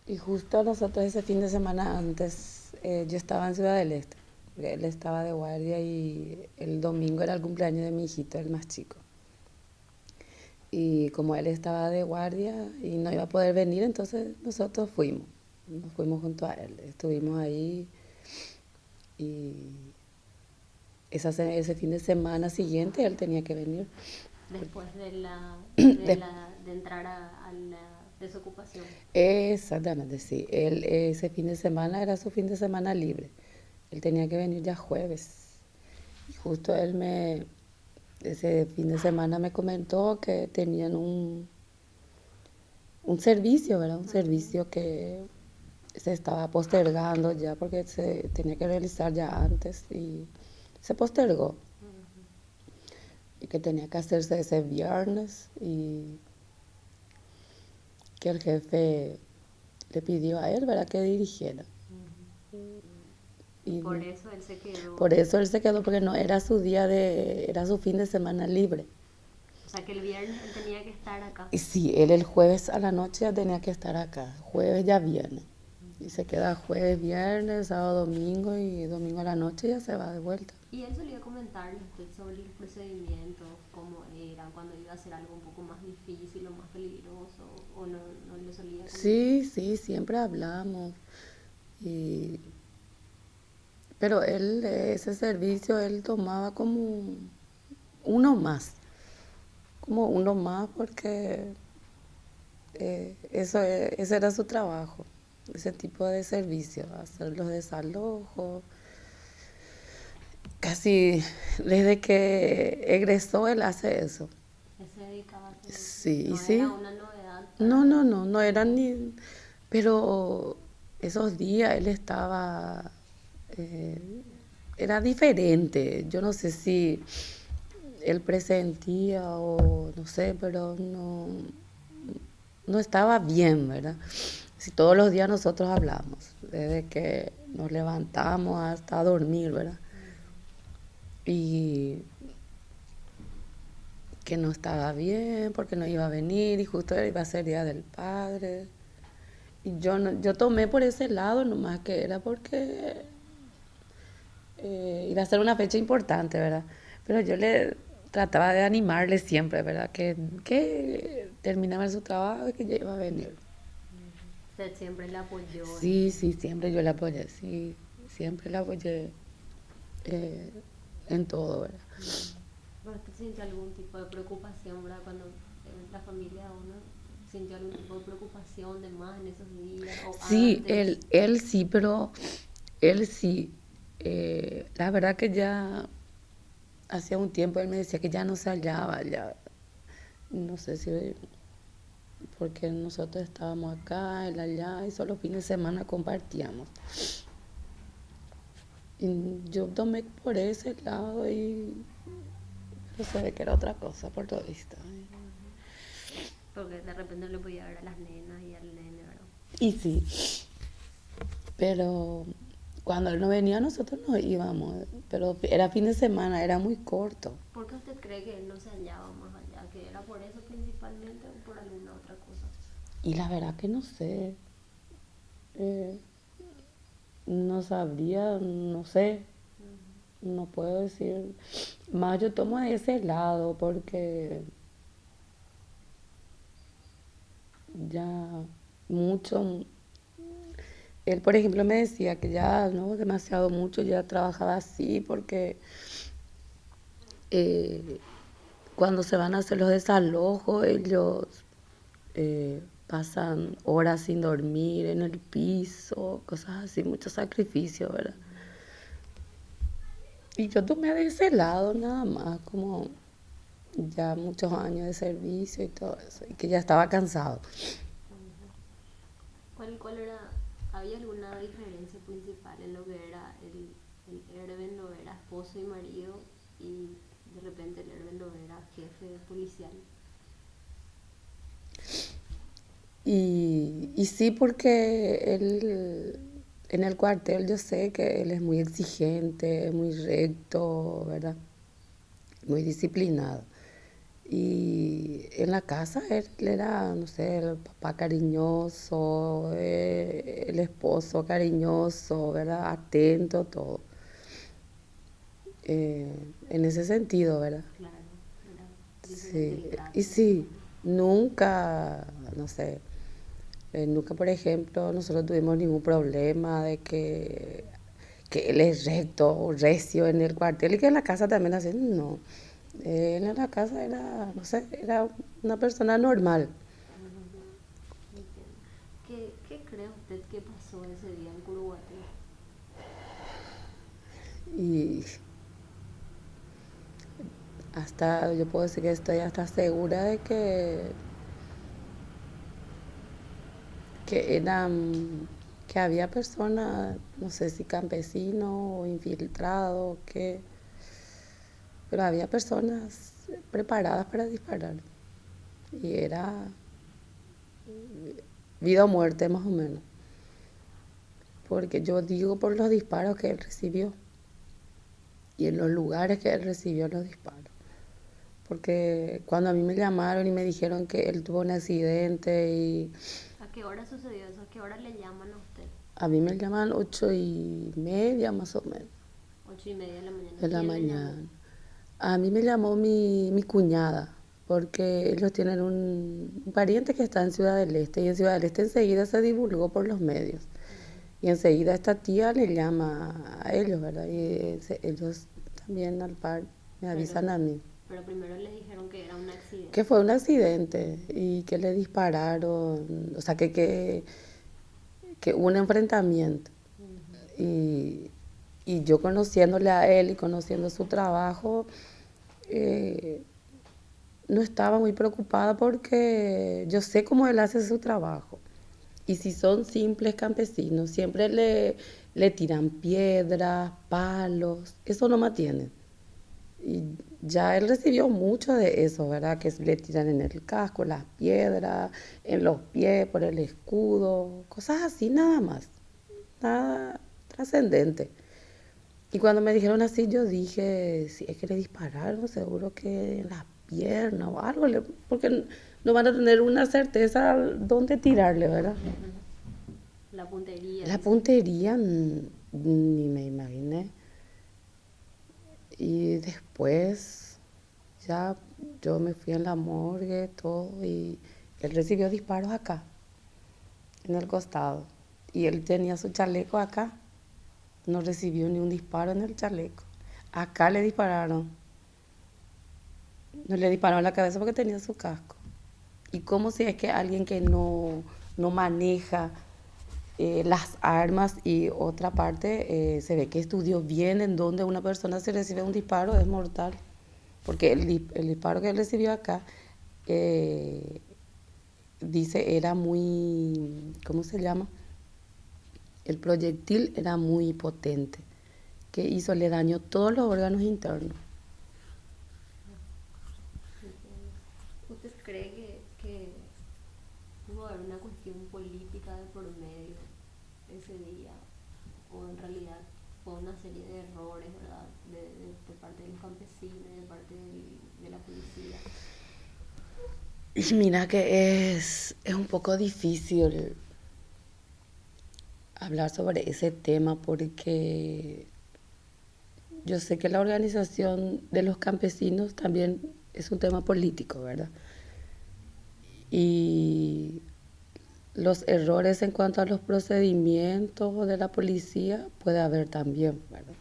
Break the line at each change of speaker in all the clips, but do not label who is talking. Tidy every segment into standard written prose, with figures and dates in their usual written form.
Y justo nosotros ese fin de semana antes, yo estaba en Ciudad del Este. Él estaba de guardia y el domingo era el cumpleaños de mi hijito, el más chico. Y como él estaba de guardia y no iba a poder venir, entonces nosotros fuimos. Nos fuimos junto a él. Estuvimos ahí y ese fin de semana siguiente él tenía que venir.
Después
Des-
de entrar a la desocupación.
Exactamente, sí. Él, ese fin de semana era su fin de semana libre. Él tenía que venir ya jueves. Y justo ese fin de semana me comentó que tenían un servicio, ¿verdad? Un
Ujú,
servicio que se estaba postergando ya porque se tenía que realizar ya antes y se postergó.
ujú.
Y que tenía que hacerse ese viernes y que el jefe le pidió a él, ¿verdad? Que dirigiera.
Ujú. Y
Y
por eso él se
por
quedó.
eso él se quedó porque no era su era su fin de semana libre.
O sea que el viernes él tenía que estar acá.
Y sí, él el jueves a la noche ya tenía que estar acá. Jueves ya viene. Y se
Ujú.
queda jueves, viernes, sábado, domingo y domingo a la noche ya se va de vuelta.
Y él solía comentarle a usted sobre los procedimientos, cómo era, cuando iba a hacer algo un poco más difícil o más peligroso, o no, no le solía comentar.
Sí, sí, siempre hablamos. Y, pero él, ese servicio, él tomaba como uno más. Como uno más porque ese era su trabajo. Ese tipo de servicio, hacer los desalojos. Casi desde que egresó él hace eso.
Él se dedicaba a hacer eso.
Sí, y
No era
sí.
una novedad
No,
para
no,
él.
no, no eran ni... Pero esos días él estaba... eh, era diferente. Yo no sé si él presentía o no sé, pero no, no estaba bien, ¿verdad? Si todos los días nosotros hablamos, desde que nos levantamos hasta dormir, ¿verdad? Y que no estaba bien porque no iba a venir y justo iba a ser Día del Padre. Y yo, no, yo tomé por ese lado nomás que era porque iba a ser una fecha importante, ¿verdad? Pero yo le trataba de animarle siempre, ¿verdad? Que terminaba su trabajo y que ya iba a venir.
Ujú. Usted siempre le apoyó en
Sí,
eso.
sí, siempre yo la apoyé, sí, siempre la apoyé eh, en todo, ¿verdad?
Ujú. ¿Pero usted sintió algún tipo de preocupación, verdad? Cuando la familia de uno sintió algún tipo de preocupación de más en esos días o
Sí,
antes.
él sí, pero él sí. La verdad que ya hacía un tiempo él me decía que ya no se hallaba, ya no sé si porque nosotros estábamos acá, él allá y solo fines de semana compartíamos. Y yo tomé por ese lado y no se ve que era otra cosa por lo visto.
Ujú. Porque de repente no le podía ver a las nenas y al nene, ¿verdad?
Y sí, pero cuando él no venía nosotros nos íbamos, pero era fin de semana, era muy corto.
¿Por qué usted cree que él no se hallaba más allá? ¿Que era por eso principalmente o por alguna otra cosa?
Y la verdad que no sé, eh, no sabría, no sé,
Ujú.
no puedo decir. Más yo tomo de ese lado porque ya mucho, él por ejemplo me decía que ya no demasiado mucho ya trabajaba así porque eh, cuando se van a hacer los desalojos ellos pasan horas sin dormir en el piso, cosas así, mucho sacrificio, ¿verdad? Y yo tomé de ese lado nada más, como ya muchos años de servicio y todo eso, y que ya estaba cansado.
Ujú. ¿Cuál era? ¿Había alguna diferencia principal en lo que era el Erben lo era esposo y marido y de repente el Erben lo era jefe policial?
Y sí, porque él en el cuartel yo sé que él es muy exigente, muy recto, ¿verdad? Muy disciplinado. Y en la casa él era, no sé, el papá cariñoso, el esposo cariñoso, ¿verdad? Atento, todo. En ese sentido, ¿verdad?
Claro, era diferente
Sí,
el
y
trato.
sí, nunca, no sé, nunca, por ejemplo, nosotros tuvimos ningún problema de que él es recto o recio en el cuartel y que en la casa también así, no. Él en la casa era, no sé, era una persona normal.
Entiendo. ¿Qué cree usted que pasó ese día en Curuguaty?
Y hasta, yo puedo decir que estoy hasta segura de que eran, que había personas, no sé si campesinos o infiltrados, que, pero había personas preparadas para disparar. Y era vida o muerte más o menos. Porque yo digo por los disparos que él recibió y en los lugares que él recibió los disparos. Porque cuando a mí me llamaron y me dijeron que él tuvo un accidente y
¿A qué hora sucedió eso? ¿A qué hora le llaman a usted?
a mí me llaman 8:30 más o menos
8:30 de la mañana.
de la
¿Quién le llamó?
mañana. A mí me llamó mi cuñada, porque ellos tienen un pariente que está en Ciudad del Este y en Ciudad del Este enseguida se divulgó por los medios. Y enseguida esta tía le llama a ellos, ¿verdad? Y ellos también al par me
Pero,
avisan a mí.
pero primero les dijeron que era un
Que
accidente.
fue un accidente y que le dispararon, o sea, que hubo un enfrentamiento.
Ujú.
Y, y yo conociéndole a él y conociendo su trabajo, eh, no estaba muy preocupada porque yo sé cómo él hace su trabajo. Y si son simples campesinos, siempre le tiran piedras, palos, eso no mantiene. Y ya él recibió mucho de eso, ¿verdad? Que le tiran en el casco, las piedras, en los pies, por el escudo, cosas así nada más, nada trascendente. Y cuando me dijeron así, yo dije, si es que le dispararon, seguro que en las piernas o algo, porque no van a tener una certeza dónde tirarle, ¿verdad?
La puntería,
La
dice.
puntería ni me imaginé. Y después ya yo me fui en la morgue, todo, y él recibió disparos acá, en el costado. Y él tenía su chaleco acá, no recibió ni un disparo en el chaleco. Acá le dispararon, no le dispararon en la cabeza porque tenía su casco. Y como si es que alguien que no maneja las armas y otra parte se ve que estudió bien en donde una persona se recibe un disparo es mortal. Porque el disparo que él recibió acá, eh, dice, era muy, ¿cómo se llama? El proyectil era muy potente, que hizo, le dañó todos los órganos internos.
Entiendo. ¿Usted cree que pudo haber una cuestión política de por medio ese día? ¿O en realidad fue una serie de errores, ¿verdad? De parte de los campesinos y de parte de la policía.
Y mira que es un poco difícil hablar sobre ese tema porque yo sé que la organización de los campesinos también es un tema político, ¿verdad? Y los errores en cuanto a los procedimientos de la policía puede haber también, ¿verdad?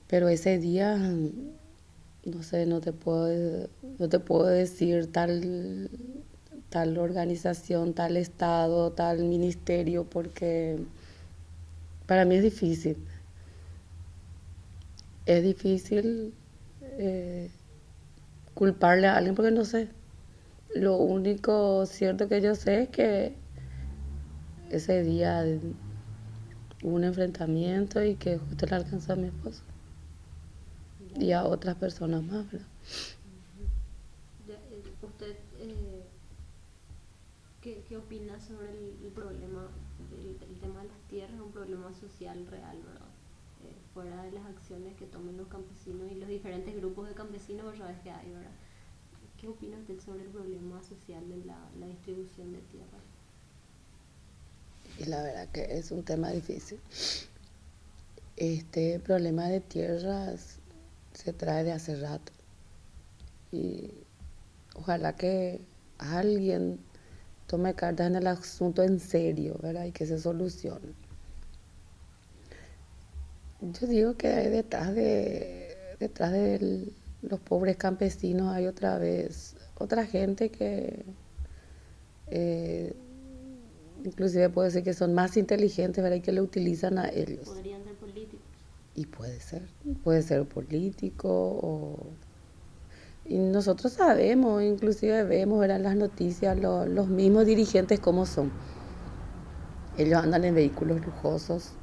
Pero ese día, no sé, no te puedo decir tal organización, tal estado, tal ministerio, porque para mí es difícil. Es difícil eh, culparle a alguien porque no sé. Lo único cierto que yo sé es que ese día hubo un enfrentamiento y que justo le alcanzó a mi esposo
Ya,
y a otras personas más, ¿verdad?
ya, ¿usted qué opina sobre el problema? El tema de las tierras es un problema social real, ¿verdad? fuera de las acciones que tomen los campesinos y los diferentes grupos de campesinos, pues sabes que hay, ¿verdad? ¿Qué opina usted sobre el problema social de la distribución de tierra?
Y la verdad que es un tema difícil. Este problema de tierras se trae de hace rato y ojalá que alguien tome cartas en el asunto en serio, ¿verdad? Y que se solucione. Yo digo que hay detrás de los pobres campesinos hay otra vez otra gente que eh, inclusive puede ser que son más inteligentes, ¿verdad? Y que le utilizan a ellos.
Podrían ser políticos.
Y puede ser político y nosotros sabemos, inclusive vemos, ¿verdad? En las noticias los mismos dirigentes cómo son. Ellos andan en vehículos lujosos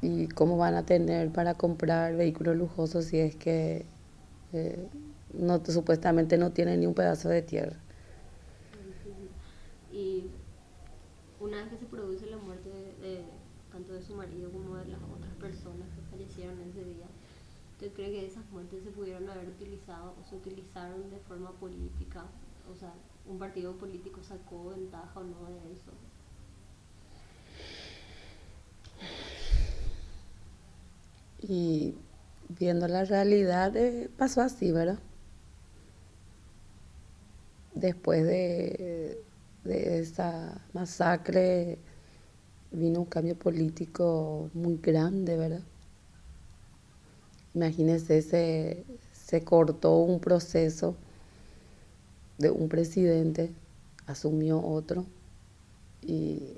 y cómo van a tener para comprar vehículos lujosos si es que eh, no, supuestamente no tienen ni un pedazo de tierra.
Es difícil. Y una vez que se produce la muerte tanto de su marido como de las otras personas que fallecieron ese día, ¿usted cree que esas muertes se pudieron haber utilizado o se utilizaron de forma política? O sea, ¿un partido político sacó ventaja o no de eso?
Y viendo la realidad, pasó así, ¿verdad? Después de esa masacre vino un cambio político muy grande, ¿verdad? Imagínense, se cortó un proceso de un presidente, asumió otro y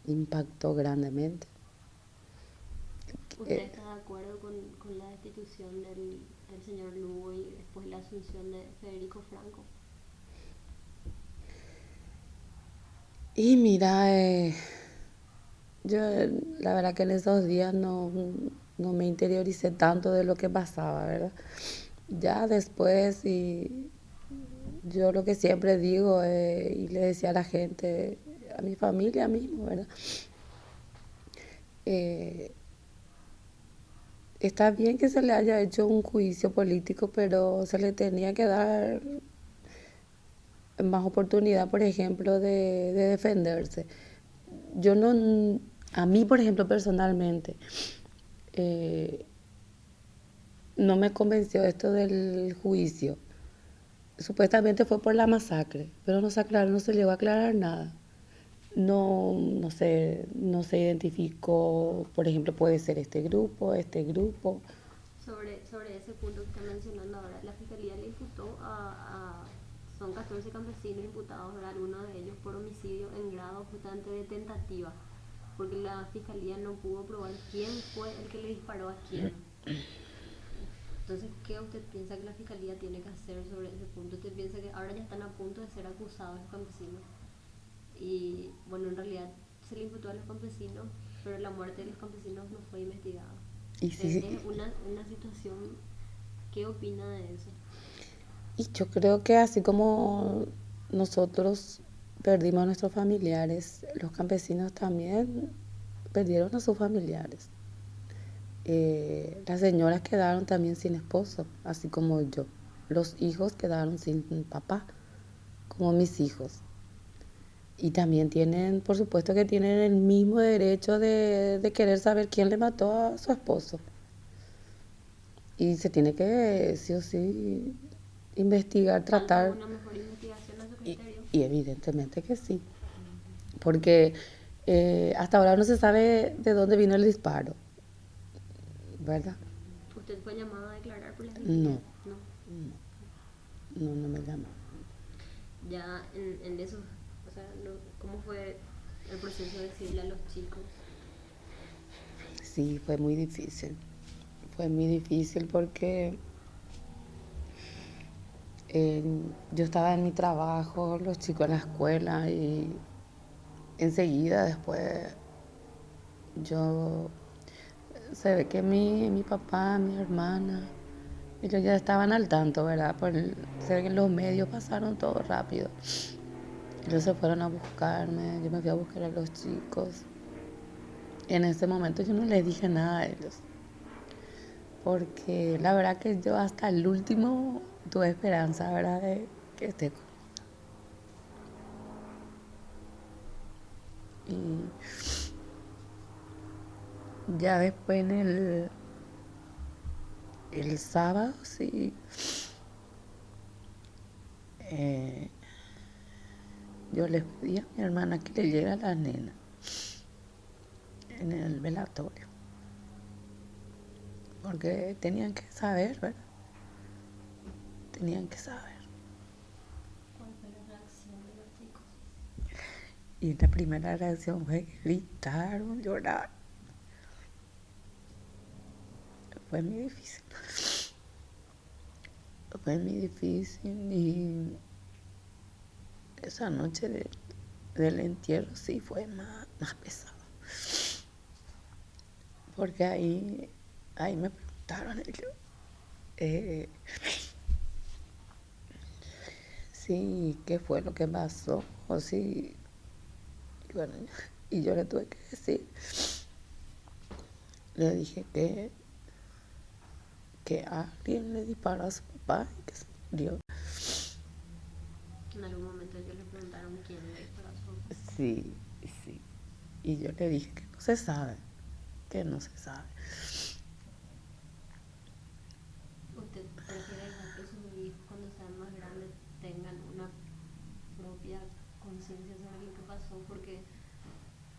impactó grandemente.
¿Usted
Eh,
está de acuerdo con la destitución del señor Lugo y después la asunción de Federico Franco?
y mira, yo la verdad que en esos días no me interioricé tanto de lo que pasaba, ¿verdad? Ya después, y yo lo que siempre digo y le decía a la gente, a mi familia mismo, ¿verdad? Eh, Está bien que se le haya hecho un juicio político, pero se le tenía que dar más oportunidad, por ejemplo, de defenderse. Yo no, a mí, por ejemplo, personalmente, eh, no me convenció esto del juicio. Supuestamente fue por la masacre, pero no se llegó a aclarar nada. No se identificó, por ejemplo, puede ser este grupo, este grupo.
Sobre ese punto que está mencionando ahora, la Fiscalía le imputó son 14 campesinos imputados, ¿verdad? Algunos de ellos por homicidio en grado justamente de tentativa, porque la Fiscalía no pudo probar quién fue el que le disparó a quién. Entonces, ¿qué usted piensa que la Fiscalía tiene que hacer sobre ese punto? ¿Usted piensa que ahora ya están a punto de ser acusados los campesinos? Y bueno, en realidad se le imputó a los campesinos, pero la muerte de los campesinos no fue investigada.
Y, sí,
Es una situación, ¿qué opina de eso?
y yo creo que así como nosotros perdimos a nuestros familiares, los campesinos también perdieron a sus familiares. Las señoras quedaron también sin esposo, así como yo. Los hijos quedaron sin papá, como mis hijos. Y también tienen, por supuesto que tienen el mismo derecho de querer saber quién le mató a su esposo. Y se tiene que, sí o sí, investigar,
¿Falta
tratar.
una mejor investigación a su
Y,
criterio?
y evidentemente que sí. Porque hasta ahora no se sabe de dónde vino el disparo, ¿verdad?
¿Usted fue llamado a declarar por la Fiscalía?
No,
No.
no me llama.
Ya en eso, o sea, no, ¿cómo fue el proceso de decirle a los chicos?
Sí, fue muy difícil. Fue muy difícil porque eh, yo estaba en mi trabajo, los chicos en la escuela y enseguida después yo se ve que mi papá, mi hermana, ellos ya estaban al tanto, ¿verdad? Se ve que los medios pasaron todo rápido. Ellos se fueron a buscarme, yo me fui a buscar a los chicos En ese momento yo no les dije nada a ellos, porque la verdad que yo hasta el último tuve esperanza, ¿verdad? De que esté con. Y ya después en el sábado, sí, eh, yo les pedí a mi hermana que le llegue a la nena en el velatorio, porque tenían que saber, ¿verdad? Tenían que saber.
¿Cuál fue la reacción de los chicos?
Y la primera reacción fue gritar, llorar. Fue muy difícil. Fue muy difícil y esa noche del entierro sí fue más pesado. Porque ahí me preguntaron ellos eh, sí, qué fue lo que pasó. O si, y bueno, y yo le tuve que decir, le dije que alguien le disparó a su papá y que se murió.
En algún momento ellos le preguntaron quién le disparó a su papá.
Sí, sí. Y yo le dije que no se sabe, que no se sabe.
¿Usted prefiere dejar que sus hijos cuando sean más grandes tengan una propia conciencia sobre lo que pasó? Porque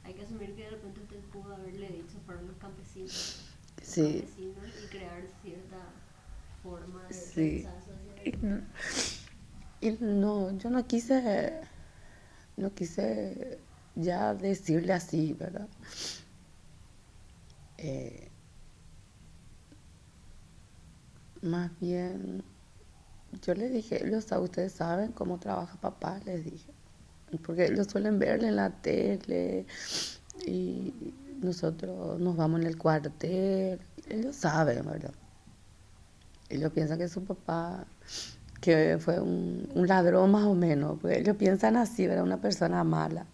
hay que asumir que de repente usted pudo haberle dicho fueron los
Sí,
campesinos y crear cierta forma de
sí.
rechazo hacia
Y,
ellos.
y no, yo no quise ya decirle así, ¿verdad? Eh, Más bien, yo le dije, ustedes saben cómo trabaja papá, les dije. Porque ellos suelen verle en la tele y nosotros nos vamos en el cuartel. Ellos saben, ¿verdad? Ellos piensan que su papá, que fue un ladrón más o menos. Pues ellos piensan así, ¿verdad? Una persona mala.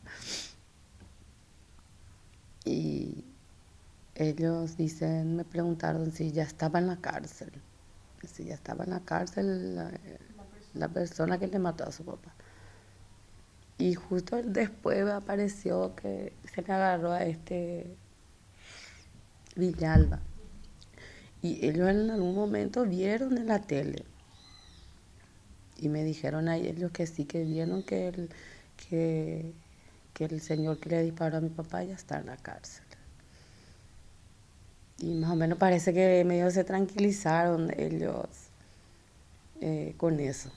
Y ellos dicen, me preguntaron si ya estaba en la cárcel. Si ya estaba en la cárcel
La
la
persona.
persona que le mató a su papá. Y justo después apareció que se le agarró a este Villalba. Y ellos en algún momento vieron en la tele. Y me dijeron a ellos que sí, que vieron que, que el señor que le disparó a mi papá ya está en la cárcel. Y más o menos parece que medio se tranquilizaron ellos con eso.